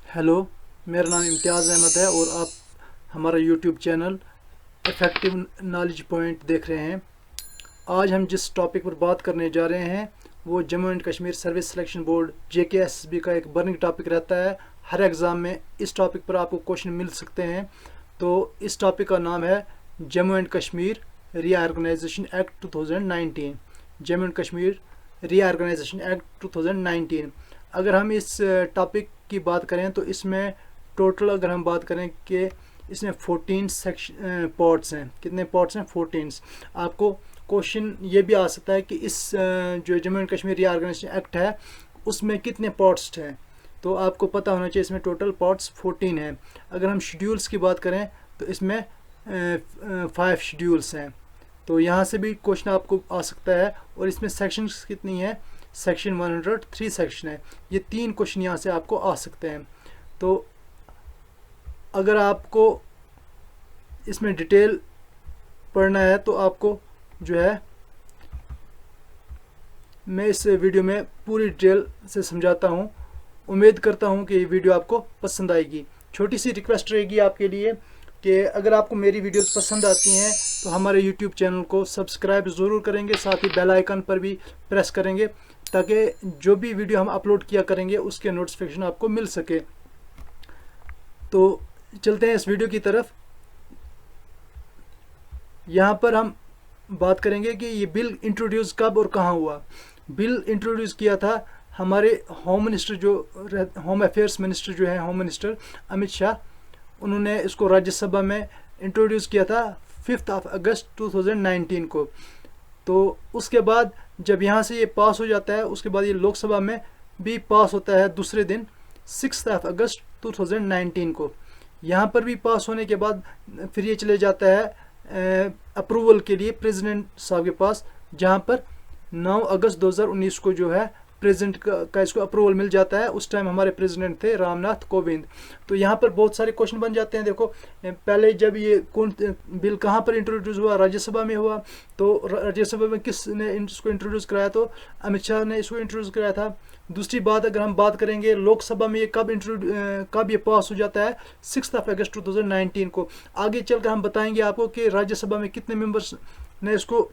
Hello, मेरा नाम इम्तियाज़ अहमद है और आप हमारा YouTube channel effective knowledge point देख रहे हैं। आज हम जिस टॉपिक पर बात करने जा रहे हैं वो Jammu and Kashmir service selection board JKSSB का एक बर्निंग टॉपिक रहता है। हर एग्ज़ाम में इस टॉपिक पर आपको क्वेश्चन मिल सकते हैं। तो इस टॉपिक का नाम है Jammu and Kashmir reorganisation act 2019। Jammu and Kashmir reorganisation act 2019। अगर हम इस टॉपिक की बात करें तो इसमें टोटल अगर हम बात करें कि इसमें 14 सेक्शन पार्ट्स हैं। कितने पार्ट्स हैं? 14। आपको क्वेश्चन ये भी आ सकता है कि इस जो Jammu and Kashmir reorganisation act है उसमें कितने पार्ट्स हैं, तो आपको पता होना चाहिए इसमें टोटल पार्ट्स 14 हैं। अगर हम शेड्यूल्स की बात करें तो इसमें 5 शेड्यूल्स हैं। तो यहाँ से भी क्वेश्चन आपको आ सकता है। और इसमें सेक्शंस कितनी है? सेक्शन 103 सेक्शन है। ये 3 क्वेश्चन यहाँ से आपको आ सकते हैं। तो अगर आपको इसमें डिटेल पढ़ना है तो आपको जो है मैं इस वीडियो में पूरी डिटेल से समझाता हूँ। उम्मीद करता हूँ कि ये वीडियो आपको पसंद आएगी। छोटी सी रिक्वेस्ट रहेगी आपके लिए कि अगर आपको मेरी वीडियोस पसंद आती हैं तो हमारे YouTube चैनल को सब्सक्राइब ज़रूर करेंगे, साथ ही बेल आइकन पर भी प्रेस करेंगे ताकि जो भी वीडियो हम अपलोड किया करेंगे उसके नोटिफिकेशन आपको मिल सके। तो चलते हैं इस वीडियो की तरफ। यहाँ पर हम बात करेंगे कि ये बिल इंट्रोड्यूस कब और कहाँ हुआ। बिल इंट्रोड्यूस किया था हमारे होम मिनिस्टर, जो होम अफेयर्स मिनिस्टर जो है, होम मिनिस्टर अमित शाह, उन्होंने इसको राज्यसभा में इंट्रोड्यूस किया था 5 अगस्त 2019 को। तो उसके बाद जब यहाँ से ये पास हो जाता है उसके बाद ये लोकसभा में भी पास होता है दूसरे दिन 6 अगस्त 2019 को। यहाँ पर भी पास होने के बाद फिर ये चले जाता है अप्रूवल के लिए प्रेसिडेंट साहब के पास, जहाँ पर 9 अगस्त 2019 को जो है प्रेसिडेंट का इसको अप्रूवल मिल जाता है। उस टाइम हमारे प्रेसिडेंट थे रामनाथ कोविंद। तो यहाँ पर बहुत सारे क्वेश्चन बन जाते हैं। देखो, पहले जब ये कौन बिल कहाँ पर इंट्रोड्यूस हुआ? राज्यसभा में हुआ। तो राज्यसभा में किसने इसको इंट्रोड्यूस कराया? तो अमित शाह ने इसको इंट्रोड्यूस कराया था। दूसरी बात, अगर हम बात करेंगे लोकसभा में ये कब ये पास हो जाता है? 6 अगस्त 2019 को। आगे चलकर हम बताएंगे आपको कि राज्यसभा में कितने मेंबर्स ने इसको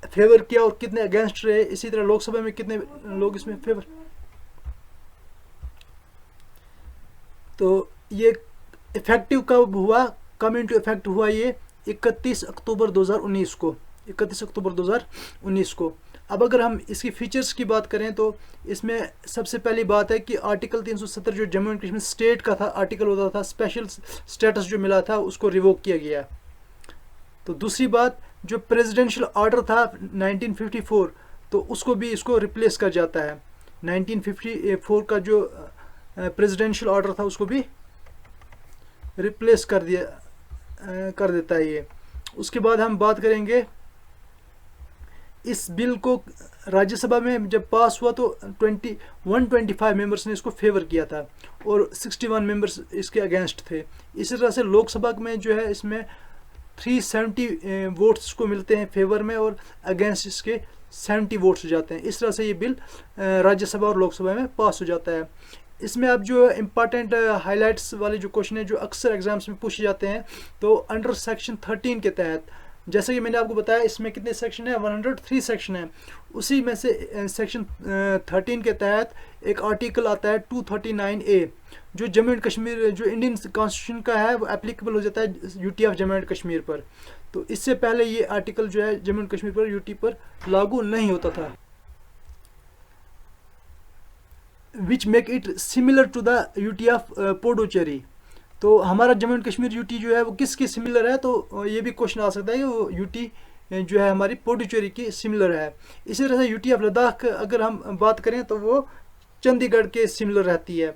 फेवर किया और कितने अगेंस्ट रहे। इसी तरह लोकसभा में कितने लोग इसमें फेवर। तो ये इफेक्टिव कब हुआ, कम इनटू इफेक्ट हुआ? ये 31 अक्टूबर 2019 को, 31 अक्टूबर 2019 को। अब अगर हम इसकी फीचर्स की बात करें तो इसमें सबसे पहली बात है कि आर्टिकल 370 जो जम्मू एंड कश्मीर स्टेट का था आर्टिकल होता था, स्पेशल स्टेटस जो मिला था उसको रिवोक किया गया। तो दूसरी बात, जो प्रेसिडेंशियल ऑर्डर था 1954 तो उसको भी इसको रिप्लेस कर जाता है। 1954 का जो प्रेसिडेंशियल ऑर्डर था उसको भी रिप्लेस कर देता है ये। उसके बाद हम बात करेंगे इस बिल को राज्यसभा में जब पास हुआ तो 125 मेंबर्स ने इसको फेवर किया था और 61 मेंबर्स इसके अगेंस्ट थे। इसी तरह से लोकसभा में जो है इसमें 370 वोट्स को मिलते हैं फेवर में और अगेंस्ट इसके 70 वोट्स हो जाते हैं। इस तरह से ये बिल राज्यसभा और लोकसभा में पास हो जाता है। इसमें अब जो इम्पॉर्टेंट हाइलाइट्स वाले जो क्वेश्चन है जो अक्सर एग्जाम्स में पूछे जाते हैं, तो अंडर सेक्शन 13 के तहत, जैसे कि मैंने आपको बताया इसमें कितने सेक्शन है? 103 सेक्शन है। उसी में से सेक्शन 13 के तहत एक आर्टिकल आता है 239A जो जम्मू एंड कश्मीर, जो इंडियन कॉन्स्टिट्यूशन का है, वो एप्लीकेबल हो जाता है UT of Jammu and Kashmir पर। तो इससे पहले ये आर्टिकल जो है जम्मू एंड कश्मीर पर, यूटी पर लागू नहीं होता था। Which make it similar to the UT of Puducherry. तो हमारा जम्मू एंड कश्मीर यूटी जो है वो किसके सिमिलर है? तो ये भी क्वेश्चन आ सकता है कि वो यूटी जो है हमारी पुडुचेरी की सिमिलर है। इसी तरह से यूटी ऑफ लद्दाख अगर हम बात करें तो वो चंडीगढ़ के सिमिलर रहती है।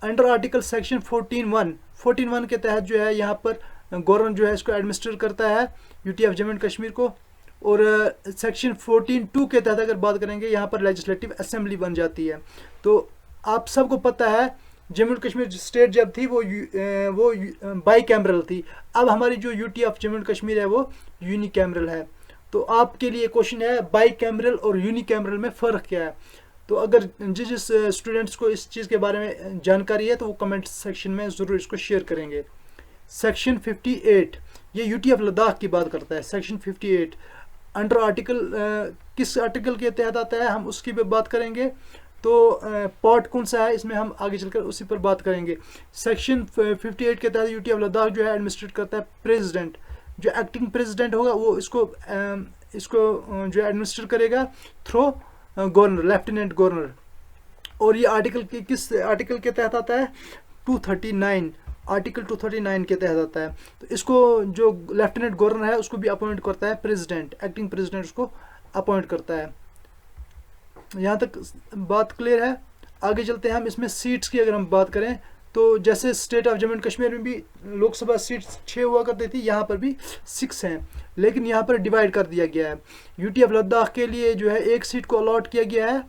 अंडर आर्टिकल सेक्शन 14(1) के तहत जो है यहाँ पर गवर्नर जो है इसको एडमिनिस्टर करता है UT of Jammu and Kashmir को। और सेक्शन 14(2) के तहत अगर बात करेंगे यहाँ पर लेजिस्लेटिव असेंबली बन जाती है। तो आप सबको पता है जम्मू एंड कश्मीर स्टेट जब थी वो बाई कैमरल थी। अब हमारी जो UT of Jammu and Kashmir है वो यूनिकैमरल है। तो आपके लिए क्वेश्चन है बाई कैमरल और यूनिकैमरल में फ़र्क क्या है? तो अगर जिस स्टूडेंट्स को इस चीज़ के बारे में जानकारी है तो वो कमेंट सेक्शन में ज़रूर इसको शेयर करेंगे। सेक्शन 58 ये यूटी ऑफ लद्दाख की बात करता है। सेक्शन 58 अंडर आर्टिकल किस आर्टिकल के तहत आता है, हम उसकी भी बात करेंगे। तो पार्ट कौन सा है इसमें हम आगे चलकर उसी पर बात करेंगे। सेक्शन 58 के तहत यूटी ऑफ लद्दाख जो है एडमिनिस्ट्रेट करता है प्रेसिडेंट। जो एक्टिंग प्रेसिडेंट होगा वो इसको जो एडमिनिस्टर करेगा थ्रू गवर्नर, लेफ्टिनेंट गवर्नर। और ये आर्टिकल किस आर्टिकल के तहत आता है, 239, आर्टिकल 239 के तहत आता है। तो इसको जो लेफ्टिनेंट गवर्नर है उसको भी अपॉइंट करता है प्रेसिडेंट, एक्टिंग प्रेसिडेंट उसको अपॉइंट करता है। यहाँ तक बात क्लियर है। आगे चलते हैं हम। इसमें सीट्स की अगर हम बात करें तो जैसे state of Jammu and Kashmir में भी लोकसभा सीट्स 6 हुआ करती थी, यहाँ पर भी 6 हैं, लेकिन यहाँ पर डिवाइड कर दिया गया है। यूटी ऑफ लद्दाख के लिए जो है 1 सीट को अलॉट किया गया है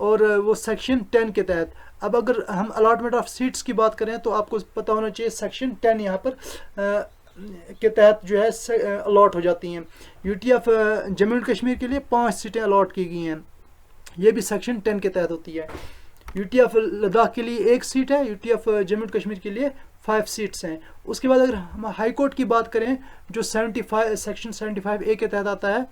और वो सेक्शन 10 के तहत। अब अगर हम अलॉटमेंट ऑफ सीट्स की बात करें तो आपको पता होना चाहिए सेक्शन 10 यहाँ पर के तहत जो है अलॉट हो जाती हैं। UT of Jammu and Kashmir के लिए 5 सीटें अलॉट की गई हैं, ये भी सेक्शन 10 के तहत होती है। यूटी ऑफ लद्दाख के लिए 1 सीट है, UT of Jammu and Kashmir के लिए 5 सीट्स हैं। उसके बाद अगर हम हाई कोर्ट की बात करें जो 75 सेक्शन 75A के तहत आता है,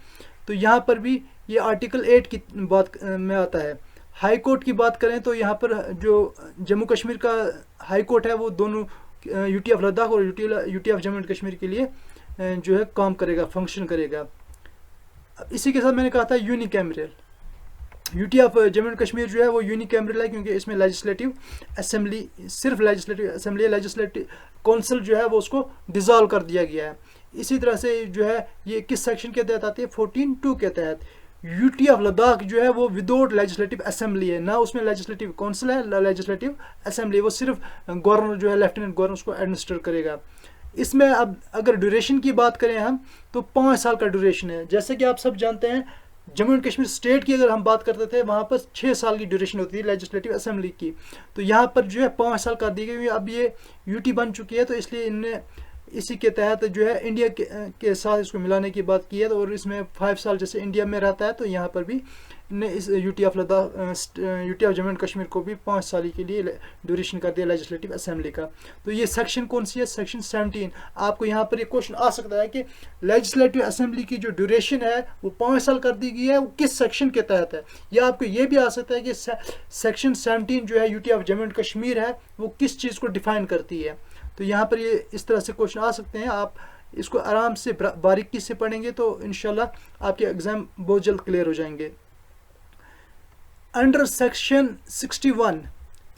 तो यहाँ पर भी ये आर्टिकल 8 की बात में आता है। हाई कोर्ट की बात करें तो यहाँ पर जो जम्मू कश्मीर का हाई कोर्ट है वो दोनों यूटी ऑफ लद्दाख और UT of Jammu and Kashmir के लिए जो है काम करेगा, फंक्शन करेगा। इसी के साथ मैंने कहा था unicameral. UT of Jammu and Kashmir जो है वो यूनिकैमरल है क्योंकि इसमें लेजिस्लेटिव असेंबली, सिर्फ लेजिस्लेटिव असेंबली, लेजिस्लेटिव काउंसिल जो है वो उसको डिसॉल्व कर दिया गया है। इसी तरह से जो है ये किस सेक्शन के तहत आती है, 14(2) के तहत। यूटी ऑफ लद्दाख जो है वो विदाउट लेजिस्लेटिव असेंबली है, ना उसमें लेजिस्लेटिव काउंसिल है ना लेजिस्लेटिव असेंबली, वो सिर्फ गवर्नर जो है लेफ्टिनेंट गवर्नर उसको एडमिनिस्टर करेगा। इसमें अब अगर ड्यूरेशन की बात करें हम तो 5 साल का ड्यूरेशन है। जैसे कि आप सब जानते हैं जम्मू एंड कश्मीर स्टेट की अगर हम बात करते थे वहाँ पर 6 साल की ड्यूरेशन होती है लेजिस्लेटिव असेंबली की, तो यहाँ पर जो है 5 साल कर दी गई। अब ये यूटी बन चुकी है तो इसलिए इनने इसी के तहत जो है इंडिया के साथ इसको मिलाने की बात की है। तो और इसमें 5 साल जैसे इंडिया में रहता है तो यहाँ पर भी ने इस UT of Ladakh, UT of Jammu and Kashmir को भी 5 साल के लिए ड्यूरेशन कर दिया लेजिस्लेटिव असेंबली का। तो ये सेक्शन कौन सी है, सेक्शन 17। आपको यहाँ पर ये क्वेश्चन आ सकता है कि लेजिस्लेटिव असेंबली की जो ड्यूरेशन है वो 5 साल कर दी गई है, वो किस सेक्शन के तहत है। या आपको ये भी आ सकता है कि सेक्शन 17 जो है UT of Jammu and Kashmir है वो किस चीज़ को डिफाइन करती है। तो यहाँ पर ये इस तरह से क्वेश्चन आ सकते हैं। आप इसको आराम से बारीकी से पढ़ेंगे तो इंशाल्लाह आपके एग्जाम बहुत जल्द क्लियर हो जाएंगे। अंडर सेक्शन 61,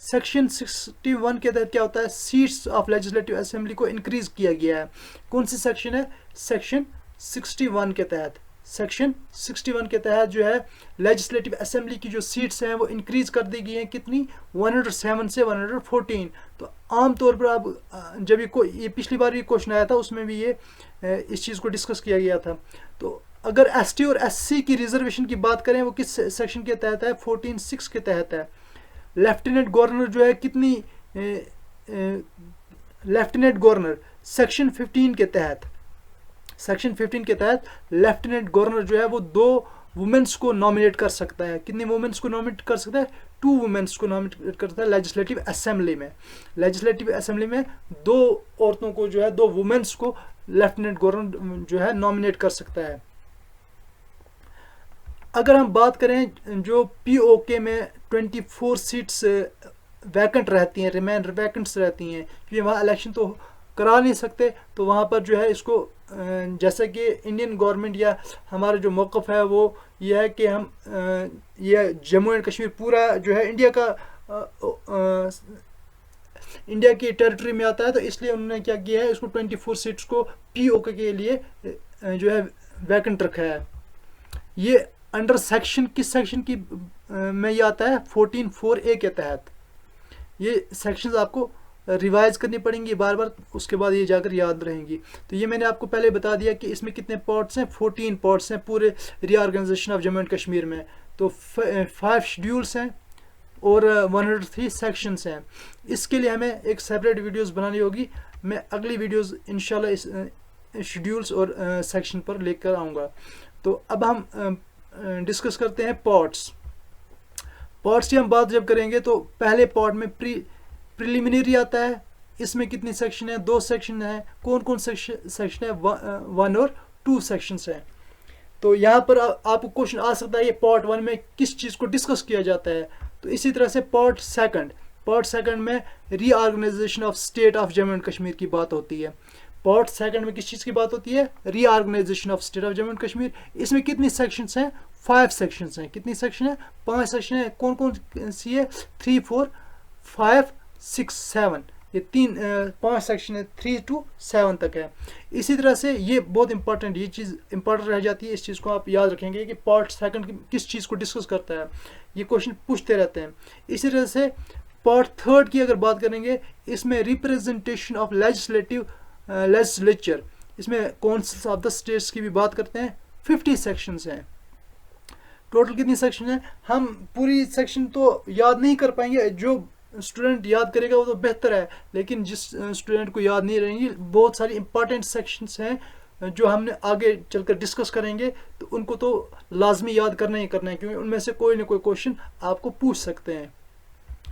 सेक्शन 61 के तहत क्या होता है, सीट्स ऑफ लेजिस्लेटिव असेंबली को इंक्रीज किया गया है। कौन सी सेक्शन है, सेक्शन 61 के तहत। सेक्शन 61 के तहत जो है लेजिस्लेटिव असेंबली की जो सीट्स हैं वो इंक्रीज कर दी गई हैं, कितनी, 107 से 114। तो आम तौर पर आप जब ये पिछली बार ये क्वेश्चन आया था उसमें भी ये इस चीज़ को डिस्कस किया गया था। तो अगर एसटी और एससी की रिजर्वेशन की बात करें वो किस सेक्शन के तहत है, 14(6) के तहत है। लेफ्टिनेंट गवर्नर जो है कितनी, लेफ्टिनेंट गवर्नर सेक्शन 15 के तहत, सेक्शन 15 के तहत लेफ्टिनेंट गवर्नर जो है वो 2 वुमेन्स को नॉमिनेट कर सकता है। कितनी वुमेन्स को नॉमिनेट कर सकता है, 2 वुमेन्स को नॉमिनेट करता है लेजिस्लेटिव असेंबली में। लेजिस्लेटिव असेंबली में 2 औरतों को जो है, 2 वुमेन्स को लेफ्टिनेंट गवर्नर जो है नॉमिनेट कर सकता है। अगर हम बात करें जो पीओके में 24 सीट्स वैकेंट रहती हैं, रिमेन वैकेंट्स रहती हैं, क्योंकि वहाँ इलेक्शन तो करा नहीं सकते, तो वहाँ पर जो है इसको जैसे कि इंडियन गवर्नमेंट या हमारा जो मौक़िफ़ है वो ये है कि हम ये जम्मू एंड कश्मीर पूरा जो है इंडिया की टेरिटरी में आता है, तो इसलिए उन्होंने क्या किया है, इसको 24 सीट्स को पीओके के लिए जो है वैकेंट रखा है। ये अंडर सेक्शन किस सेक्शन की में ये आता है, 14(4)A के तहत। ये सेक्शंस आपको रिवाइज करनी पड़ेंगी बार बार, उसके बाद ये जाकर याद रहेंगी। तो ये मैंने आपको पहले बता दिया कि इसमें कितने पार्ट्स हैं, 14 पार्ट्स हैं पूरे reorganisation of Jammu and Kashmir में। तो 5 शेड्यूल्स हैं और 103 सेक्शंस हैं। इसके लिए हमें एक सेपरेट वीडियोस बनानी होगी। मैं अगली वीडियोस इंशाल्लाह इस शेड्यूल्स और सेक्शन पर लेकर आऊँगा। तो अब हम डिस्कस करते हैं पार्ट्स। पार्ट्स की हम बात जब करेंगे तो पहले पार्ट में प्रिलिमिनरी आता है, इसमें कितनी सेक्शन है, 2 सेक्शन है, कौन कौन सेक्शन है, 1 और 2 सेक्शंस हैं। तो यहाँ पर आपको क्वेश्चन आ सकता है ये पार्ट 1 में किस चीज़ को डिस्कस किया जाता है। तो इसी तरह से पार्ट सेकंड में reorganisation of state of Jammu and Kashmir की बात होती है। पार्ट सेकंड में किस चीज़ की बात होती है, reorganisation of state of Jammu and Kashmir. इसमें कितनी सेक्शंस हैं, 5 सेक्शंस हैं। कितनी सेक्शन है, 5 सेक्शन है। कौन कौन सी है, 3, 4, 5, 6, 7, ये 5 सेक्शन है, 3 to 7 तक है। इसी तरह से ये बहुत इंपॉर्टेंट, ये चीज़ इंपॉर्टेंट रह जाती है, इस चीज़ को आप याद रखेंगे कि पार्ट सेकंड किस चीज़ को डिस्कस करता है, ये क्वेश्चन पूछते रहते हैं। इसी तरह से पार्ट थर्ड की अगर बात करेंगे, इसमें रिप्रेजेंटेशन ऑफ लेजिस्लेचर, इसमें काउंसिल्स ऑफ द स्टेट्स की भी बात करते हैं। 50 सेक्शंस हैं। टोटल कितनी सेक्शन है, हम पूरी सेक्शन तो याद नहीं कर पाएंगे, जो स्टूडेंट याद करेगा वो तो बेहतर है, लेकिन जिस स्टूडेंट को याद नहीं रहेंगी, बहुत सारी इंपॉर्टेंट सेक्शंस हैं जो हमने आगे चलकर डिस्कस करेंगे, तो उनको तो लाजमी याद करना ही करना है, क्योंकि उनमें से कोई ना कोई क्वेश्चन आपको पूछ सकते हैं,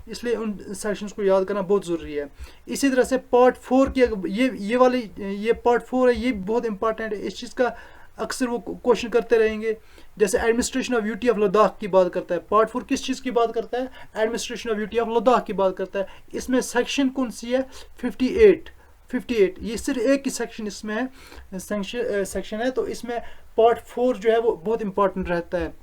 इसलिए उन सेक्शंस को याद करना बहुत ज़रूरी है। इसी तरह से पार्ट 4 की ये पार्ट 4 है, ये बहुत इंपॉर्टेंट है, इस चीज़ का अक्सर वो क्वेश्चन करते रहेंगे। जैसे administration of UT of Ladakh की बात करता है, पार्ट 4 किस चीज़ की बात करता है, administration of UT of Ladakh की बात करता है। इसमें सेक्शन कौन सी है, 58, ये सिर्फ एक ही सेक्शन इसमें है, सेक्शन है, तो इसमें पार्ट 4 जो है वो बहुत इंपॉर्टेंट रहता है।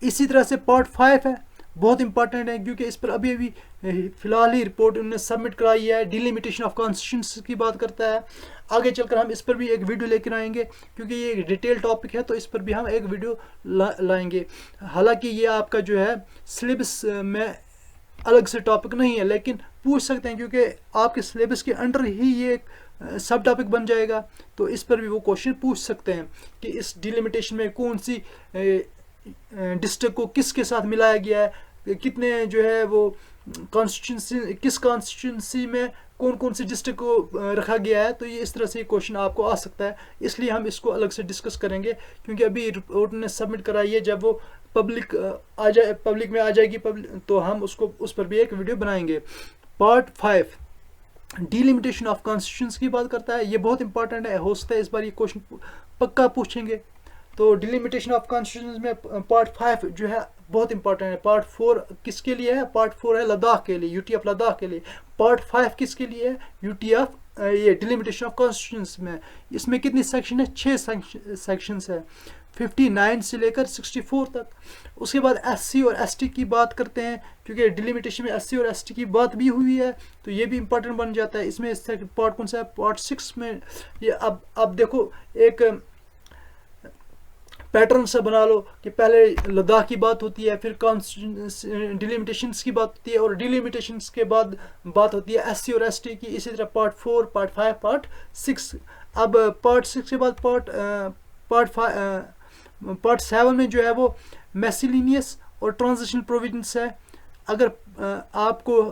इसी तरह से पार्ट 5 है, बहुत इंपॉर्टेंट है, क्योंकि इस पर अभी फिलहाल ही रिपोर्ट उन्होंने सबमिट कराई है। डिलिमिटेशन ऑफ कॉन्स्टिट्यूंसी की बात करता है। आगे चलकर हम इस पर भी एक वीडियो लेकर आएंगे, क्योंकि ये एक डिटेल टॉपिक है, तो इस पर भी हम एक वीडियो लाएंगे। हालांकि ये आपका जो है सिलेबस में अलग से टॉपिक नहीं है, लेकिन पूछ सकते हैं, क्योंकि आपके सिलेबस के अंडर ही ये एक सब टॉपिक बन जाएगा, तो इस पर भी वो क्वेश्चन पूछ सकते हैं कि इस डिलिमिटेशन में कौन सी डिस्ट्रिक्ट को किसके साथ मिलाया गया है, कितने जो है वो कॉन्स्टिट्यूंसी, किस कॉन्स्टिट्यूंसी में कौन कौन सी डिस्ट्रिक्ट को रखा गया है। तो ये इस तरह से क्वेश्चन आपको आ सकता है, इसलिए हम इसको अलग से डिस्कस करेंगे, क्योंकि अभी रिपोर्ट ने सबमिट कराई है। जब वो पब्लिक में आ जाएगी तो हम उस पर भी एक वीडियो बनाएंगे। पार्ट 5 डिलिमिटेशन ऑफ कॉन्स्टिट्यूंसी की बात करता है, ये बहुत इंपॉर्टेंट है, हो सकता है इस बार ये क्वेश्चन पक्का पूछेंगे। तो डिलिमिटेशन ऑफ कॉन्स्टिट्यूंसी में पार्ट 5 जो है बहुत इंपॉर्टेंट है। पार्ट 4 किसके लिए है, पार्ट 4 है लद्दाख के लिए, यूटी ऑफ लद्दाख के लिए। पार्ट 5 किसके लिए है, यूटी ऑफ ये डिलिमिटेशन ऑफ कॉन्स्टिट्यूंसी में। इसमें कितनी सेक्शन है, 6 सेक्शंस है, 59 से लेकर 64 तक। उसके बाद एससी और एसटी की बात करते हैं, क्योंकि डिलिमिटेशन में एससी और एसटी की बात भी हुई है, तो ये भी इंपॉर्टेंट बन जाता है। इसमें पार्ट कौन सा है, पार्ट 6 में। ये अब देखो एक पैटर्न से बना लो कि पहले लद्दाख की बात होती है, फिर डिलिमिटेशंस की बात होती है, और डिलिमिटेशंस के बाद बात होती है एससी और एसटी की। इसी तरह पार्ट 4, पार्ट 5, पार्ट 6। अब पार्ट 6 के बाद पार्ट 7 में जो है वो मिसलेनियस और ट्रांजिशनल प्रोविजंस है। अगर आपको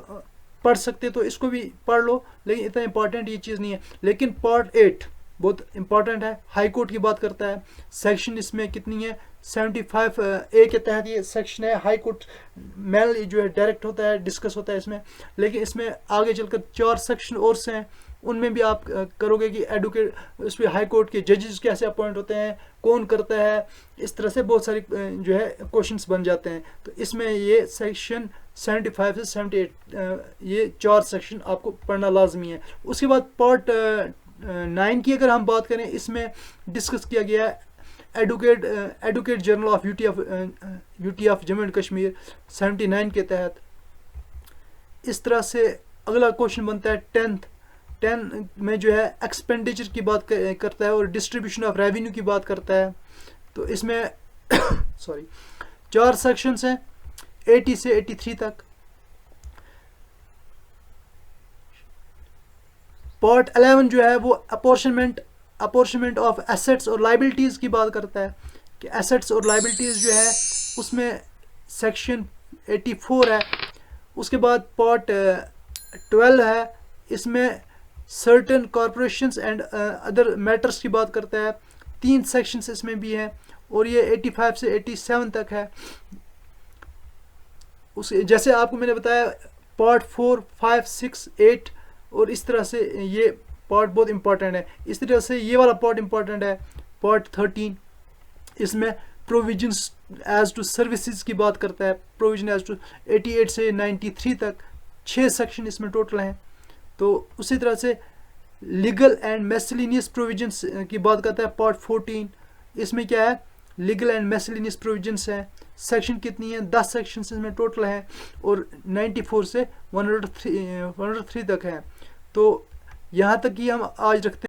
पढ़ सकते तो इसको भी पढ़ लो, लेकिन इतना इंपॉर्टेंट ये चीज़ नहीं है। लेकिन पार्ट 8 बहुत इंपॉर्टेंट है, हाई कोर्ट की बात करता है। सेक्शन इसमें कितनी है, 75 ए के तहत ये सेक्शन है। हाई कोर्ट मेल जो है डायरेक्ट होता है, डिस्कस होता है इसमें, लेकिन इसमें आगे चलकर 4 सेक्शन और से हैं, उनमें भी आप करोगे कि एडवोकेट, उस पर हाई कोर्ट के जजेस कैसे अपॉइंट होते हैं, कौन करता है, इस तरह से बहुत सारी जो है क्वेश्चंस बन जाते हैं। तो इसमें ये सेक्शन 75 से 78 ये 4 सेक्शन आपको पढ़ना लाजमी है। उसके बाद पार्ट 9 की अगर हम बात करें, इसमें डिस्कस किया गया है advocate general of UT of Jammu and Kashmir 79 के तहत। इस तरह से अगला क्वेश्चन बनता है 10 में जो है एक्सपेंडिचर की बात करता है और डिस्ट्रीब्यूशन ऑफ रेवेन्यू की बात करता है। तो इसमें 4 सेक्शंस हैं, 80 से 83 तक। पार्ट 11 जो है वो अपॉर्चमेंट ऑफ एसेट्स और लाइबिलिटीज़ की बात करता है कि एसेट्स और लाइबिलिटीज़ जो है उसमें सेक्शन 84 है। उसके बाद पार्ट 12 है, इसमें certain corporations and other matters की बात करता है। 3 सेक्शंस इसमें भी हैं और ये 85 से 87 तक है। उस जैसे आपको मैंने बताया पार्ट 4, 5, 6, 8 और इस तरह से ये पार्ट बहुत इंपॉर्टेंट है। इस तरह से ये वाला पार्ट इंपॉर्टेंट है, पार्ट 13। इसमें प्रोविजंस एज टू सर्विसेज की बात करता है, प्रोविजन एज टू 88 से 93 तक 6 सेक्शन इसमें टोटल हैं। तो उसी तरह से लीगल एंड मेसलिनियस प्रोविजंस की बात करता है पार्ट 14। इसमें क्या है, लीगल एंड मेसलिनियस प्रोविजंस हैं। सेक्शन कितनी है, 10 सेक्शन इसमें टोटल हैं और 94 से 103 तक हैं। तो यहाँ तक कि हम आज रखते हैं।